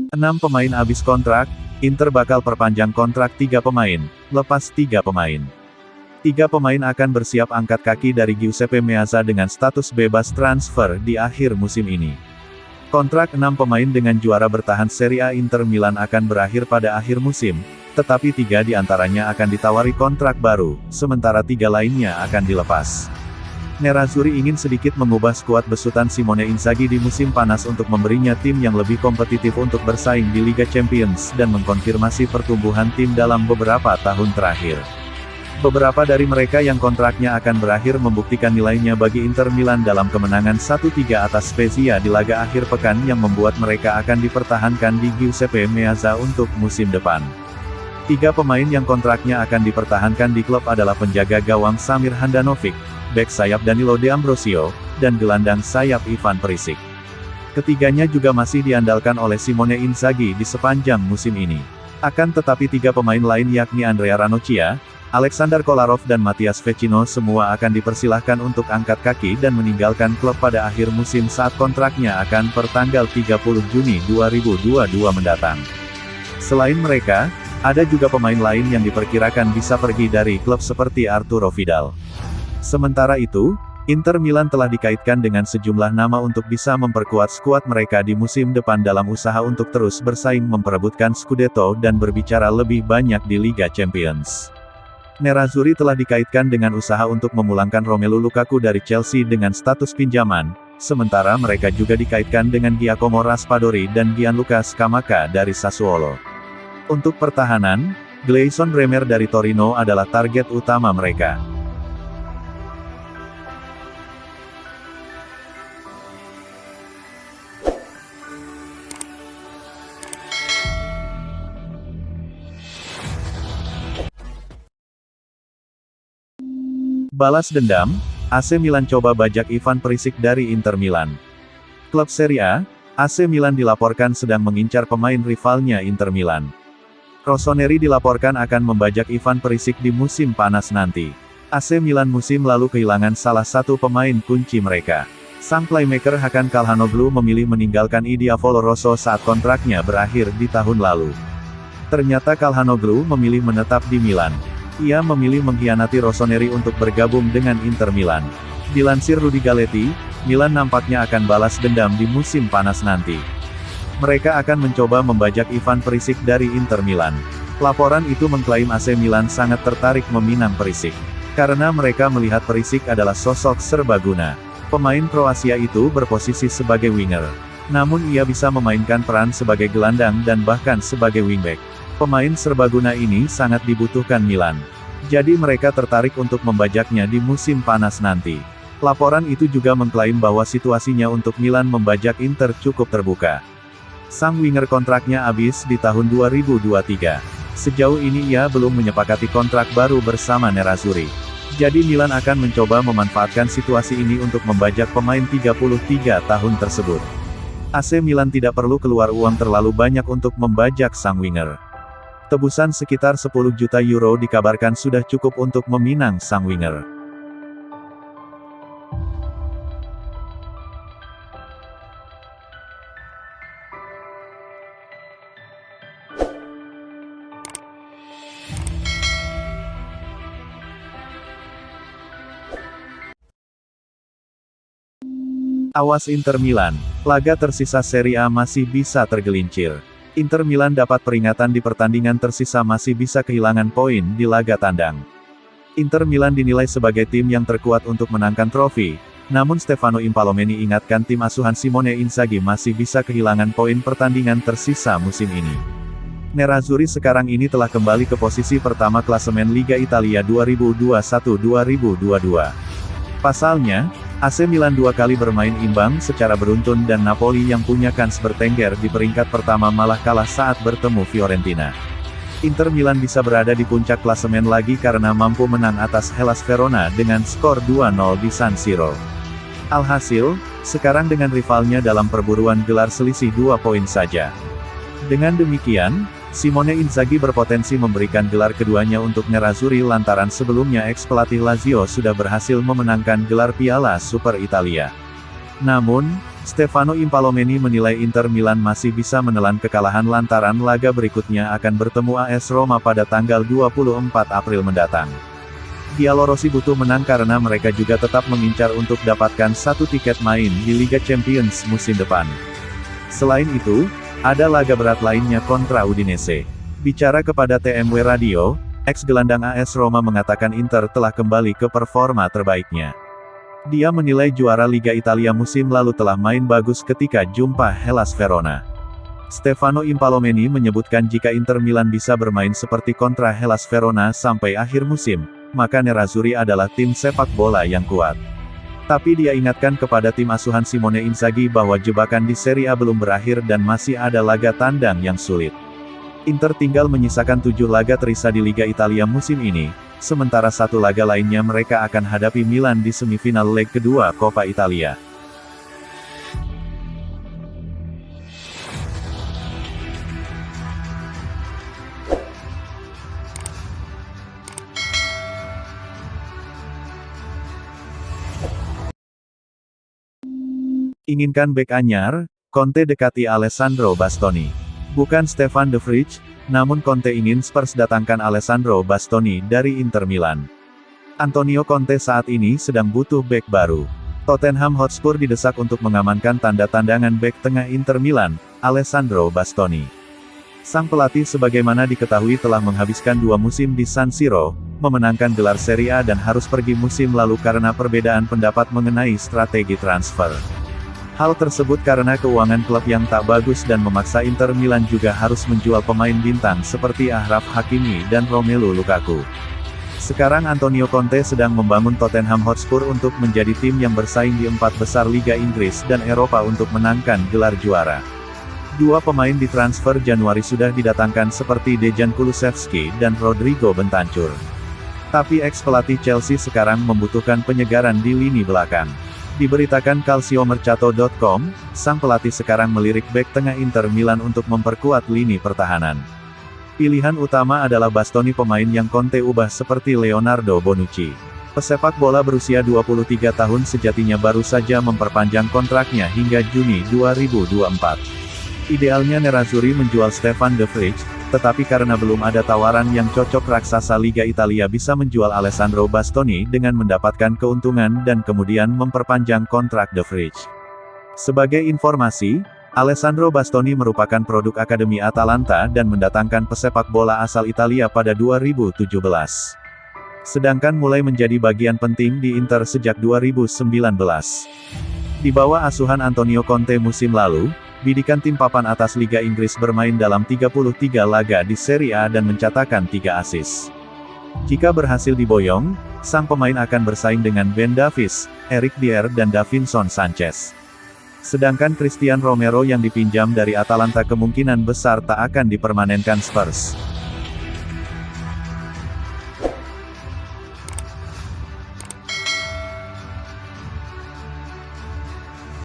6 pemain habis kontrak, Inter bakal perpanjang kontrak 3 pemain, lepas 3 pemain. 3 pemain akan bersiap angkat kaki dari Giuseppe Meazza dengan status bebas transfer di akhir musim ini. Kontrak 6 pemain dengan juara bertahan Serie A Inter Milan akan berakhir pada akhir musim, tetapi 3 di antaranya akan ditawari kontrak baru, sementara 3 lainnya akan dilepas. Nerazzurri ingin sedikit mengubah skuad besutan Simone Inzaghi di musim panas untuk memberinya tim yang lebih kompetitif untuk bersaing di Liga Champions dan mengkonfirmasi pertumbuhan tim dalam beberapa tahun terakhir. Beberapa dari mereka yang kontraknya akan berakhir membuktikan nilainya bagi Inter Milan dalam kemenangan 1-3 atas Spezia di laga akhir pekan yang membuat mereka akan dipertahankan di Giuseppe Meazza untuk musim depan. 3 pemain yang kontraknya akan dipertahankan di klub adalah penjaga gawang Samir Handanovic, bek sayap Danilo D'Ambrosio, dan gelandang sayap Ivan Perisic. Ketiganya juga masih diandalkan oleh Simone Inzaghi di sepanjang musim ini. Akan tetapi 3 pemain lain yakni Andrea Ranocchia, Alexander Kolarov dan Matias Vecino semua akan dipersilahkan untuk angkat kaki dan meninggalkan klub pada akhir musim saat kontraknya akan pertanggal 30 Juni 2022 mendatang. Selain mereka, ada juga pemain lain yang diperkirakan bisa pergi dari klub seperti Arturo Vidal. Sementara itu, Inter Milan telah dikaitkan dengan sejumlah nama untuk bisa memperkuat skuad mereka di musim depan dalam usaha untuk terus bersaing memperebutkan Scudetto dan berbicara lebih banyak di Liga Champions. Nerazzurri telah dikaitkan dengan usaha untuk memulangkan Romelu Lukaku dari Chelsea dengan status pinjaman, sementara mereka juga dikaitkan dengan Giacomo Raspadori dan Gianluca Scamacca dari Sassuolo. Untuk pertahanan, Gleison Bremer dari Torino adalah target utama mereka. Balas dendam, AC Milan coba bajak Ivan Perisic dari Inter Milan. Klub Serie A, AC Milan dilaporkan sedang mengincar pemain rivalnya Inter Milan. Rossoneri dilaporkan akan membajak Ivan Perisic di musim panas nanti. AC Milan musim lalu kehilangan salah satu pemain kunci mereka. Sang playmaker Hakan Calhanoglu memilih meninggalkan Diavolo Rosso saat kontraknya berakhir di tahun lalu. Ternyata Calhanoglu memilih menetap di Milan. Ia memilih mengkhianati Rossoneri untuk bergabung dengan Inter Milan. Dilansir Rudy Galetti, Milan nampaknya akan balas dendam di musim panas nanti. Mereka akan mencoba membajak Ivan Perisic dari Inter Milan. Laporan itu mengklaim AC Milan sangat tertarik meminang Perisic. Karena mereka melihat Perisic adalah sosok serbaguna. Pemain Kroasia itu berposisi sebagai winger. Namun ia bisa memainkan peran sebagai gelandang dan bahkan sebagai wingback. Pemain serbaguna ini sangat dibutuhkan Milan. Jadi mereka tertarik untuk membajaknya di musim panas nanti. Laporan itu juga mengklaim bahwa situasinya untuk Milan membajak Inter cukup terbuka. Sang winger kontraknya habis di tahun 2023. Sejauh ini ia belum menyepakati kontrak baru bersama Nerazzurri. Jadi Milan akan mencoba memanfaatkan situasi ini untuk membajak pemain 33 tahun tersebut. AC Milan tidak perlu keluar uang terlalu banyak untuk membajak sang winger. Tebusan sekitar 10 juta euro dikabarkan sudah cukup untuk meminang sang winger. Awas Inter Milan, laga tersisa Serie A masih bisa tergelincir. Inter Milan dapat peringatan di pertandingan tersisa masih bisa kehilangan poin di laga tandang. Inter Milan dinilai sebagai tim yang terkuat untuk menangkan trofi, namun Stefano Impallomeni ingatkan tim asuhan Simone Inzaghi masih bisa kehilangan poin pertandingan tersisa musim ini. Nerazzurri sekarang ini telah kembali ke posisi pertama klasemen Liga Italia 2021-2022. Pasalnya, AC Milan 2 kali bermain imbang secara beruntun dan Napoli yang punya kans bertengger di peringkat pertama malah kalah saat bertemu Fiorentina. Inter Milan bisa berada di puncak klasemen lagi karena mampu menang atas Hellas Verona dengan skor 2-0 di San Siro. Alhasil, sekarang dengan rivalnya dalam perburuan gelar selisih 2 poin saja. Dengan demikian, Simone Inzaghi berpotensi memberikan gelar keduanya untuk Nerazzurri lantaran sebelumnya ex-pelatih Lazio sudah berhasil memenangkan gelar Piala Super Italia. Namun, Stefano Impallomeni menilai Inter Milan masih bisa menelan kekalahan lantaran laga berikutnya akan bertemu AS Roma pada tanggal 24 April mendatang. Giallorossi butuh menang karena mereka juga tetap mengincar untuk dapatkan satu tiket main di Liga Champions musim depan. Selain itu, ada laga berat lainnya kontra Udinese. Bicara kepada TMW Radio, ex-gelandang AS Roma mengatakan Inter telah kembali ke performa terbaiknya. Dia menilai juara Liga Italia musim lalu telah main bagus ketika jumpa Hellas Verona. Stefano Impallomeni menyebutkan jika Inter Milan bisa bermain seperti kontra Hellas Verona sampai akhir musim, maka Nerazzurri adalah tim sepak bola yang kuat. Tapi dia ingatkan kepada tim asuhan Simone Inzaghi bahwa jebakan di Serie A belum berakhir dan masih ada laga tandang yang sulit. Inter tinggal menyisakan 7 laga tersisa di Liga Italia musim ini, sementara 1 laga lainnya mereka akan hadapi Milan di semifinal leg kedua Coppa Italia. Inginkan bek anyar, Conte dekati Alessandro Bastoni. Bukan Stefan de Vrij, namun Conte ingin Spurs datangkan Alessandro Bastoni dari Inter Milan. Antonio Conte saat ini sedang butuh bek baru. Tottenham Hotspur didesak untuk mengamankan tanda tandangan bek tengah Inter Milan, Alessandro Bastoni. Sang pelatih sebagaimana diketahui telah menghabiskan 2 musim di San Siro, memenangkan gelar Serie A dan harus pergi musim lalu karena perbedaan pendapat mengenai strategi transfer. Hal tersebut karena keuangan klub yang tak bagus dan memaksa Inter Milan juga harus menjual pemain bintang seperti Achraf Hakimi dan Romelu Lukaku. Sekarang Antonio Conte sedang membangun Tottenham Hotspur untuk menjadi tim yang bersaing di 4 besar Liga Inggris dan Eropa untuk menangkan gelar juara. 2 pemain ditransfer Januari sudah didatangkan seperti Dejan Kulusevski dan Rodrigo Bentancur. Tapi ex-pelatih Chelsea sekarang membutuhkan penyegaran di lini belakang. Diberitakan calciomercato.com, sang pelatih sekarang melirik bek tengah Inter Milan untuk memperkuat lini pertahanan. Pilihan utama adalah Bastoni, pemain yang Conte ubah seperti Leonardo Bonucci. Pesepak bola berusia 23 tahun sejatinya baru saja memperpanjang kontraknya hingga Juni 2024. Idealnya Nerazzurri menjual Stefan de Vrij, tetapi karena belum ada tawaran yang cocok, raksasa Liga Italia bisa menjual Alessandro Bastoni dengan mendapatkan keuntungan dan kemudian memperpanjang kontrak de Vrij. Sebagai informasi, Alessandro Bastoni merupakan produk Akademi Atalanta dan mendatangkan pesepak bola asal Italia pada 2017. Sedangkan mulai menjadi bagian penting di Inter sejak 2019. Di bawah asuhan Antonio Conte musim lalu, bidikan tim papan atas Liga Inggris bermain dalam 33 laga di Serie A dan mencatatkan 3 assist. Jika berhasil diboyong, sang pemain akan bersaing dengan Ben Davies, Eric Dier dan Davinson Sanchez. Sedangkan Christian Romero yang dipinjam dari Atalanta kemungkinan besar tak akan dipermanenkan Spurs.